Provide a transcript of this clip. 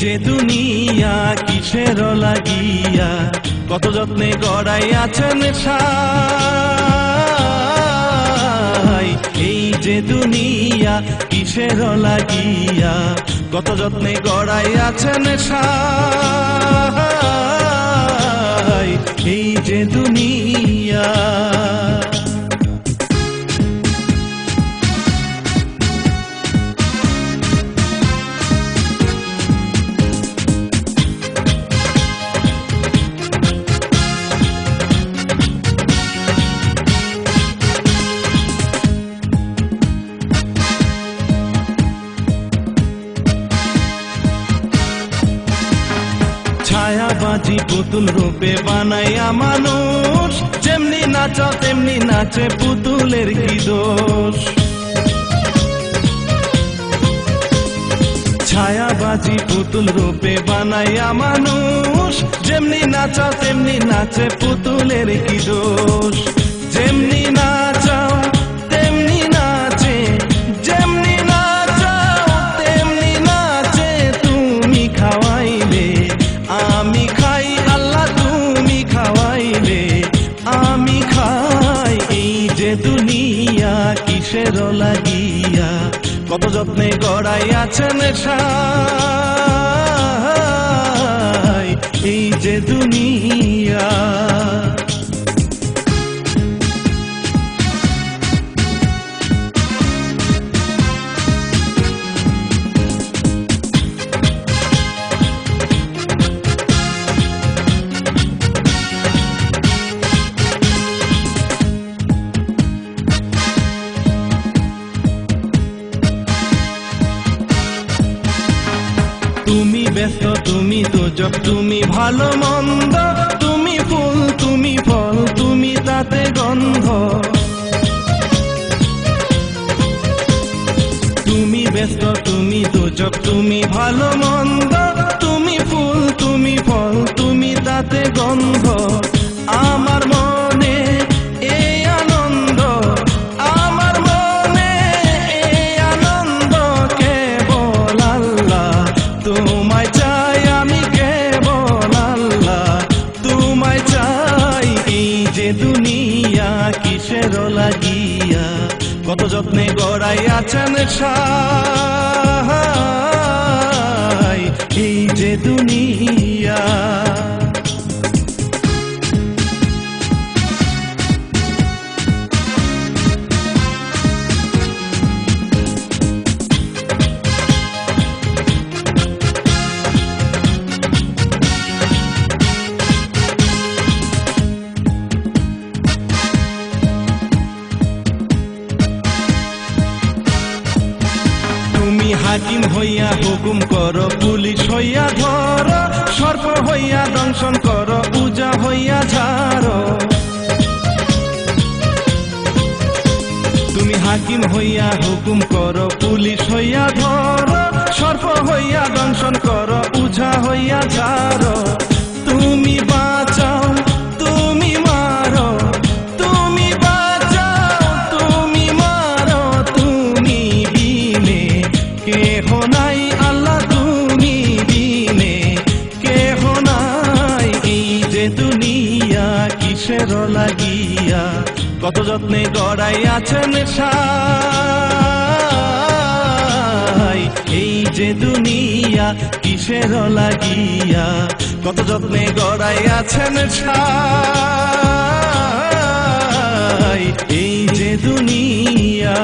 যে দুনিয়া কিসের লাগিয়া কত যত্নে গড়াইয়াছেন সাই। এই যে দুনিয়া কিসের লাগিয়া কত যত্নে গড়াইয়াছেন সাই। এই যে দুনিয়া ছায়াবাজি পুতুল রূপে বানাইয়া মানুষ, যেমনি নাচা তেমনি নাচে পুতুলের কি দোষ। ছায়াবাজি পুতুল রূপে বানাইয়া মানুষ, যেমনি নাচা তেমনি নাচে পুতুলের কি দোষ। যেমনি নাচাও তেমনি নাচে, যেমনি নাচাও তেমনি নাচে। তুমি খাওয়াইলে আমি খাই, আল্লাহ তুমি খাওয়াইলে আমি খাই। এই যে দুনিয়া কিসের লাগিয়া কত যত্নে গড়াইয়াছেন সাই। এই যে দুনিয়া তুমি ব্যস্ত তুমি দোজক তুমি ভালো মন্দ, তুমি ফুল তুমি ফল তুমি তাতে গন্ধ। তুমি ব্যস্ত তুমি দোজক তুমি ভালো মন্দ, তুমি ফুল তুমি ফল তুমি তাতে গন্ধ। আমার মনে এই আনন্দ, আমার মনে এই আনন্দ কেবল আল্লাহ তোমায় চাই, আমি কেবল আল্লাহ তোমায় চাই। এই যে দুনিয়া কিসের লাগিয়া কত যত্নে গড়াইয়াছেন সাই। এই যে দুনিয়া হাকিম হইয়া হুকুম করো, পুলিশ হইয়া ধরো, সর্প হইয়া দংশন করো, পূজা হইয়া ঝাড়ো। তুমি হাকিম হইয়া হুকুম করো, পুলিশ হইয়া ধরো, সর্প হইয়া দংশন করো, পূজা হইয়া ঝাড়ো। তুমি বাঁচাও তুমি মারো, তুমি বাঁচাও তুমি মারো, তুমি বিনে কেহ নাই আল্লাহ তুমি বিনে কেহ নাই। এই যে দুনিয়া কিসের লাগিয়া কত যত্নে গড়াইয়াছেন সাই। এই যে দুনিয়া কিসের লাগিয়া কত যত্নে গড়াইয়াছেন সাই। এই যে দুনিয়া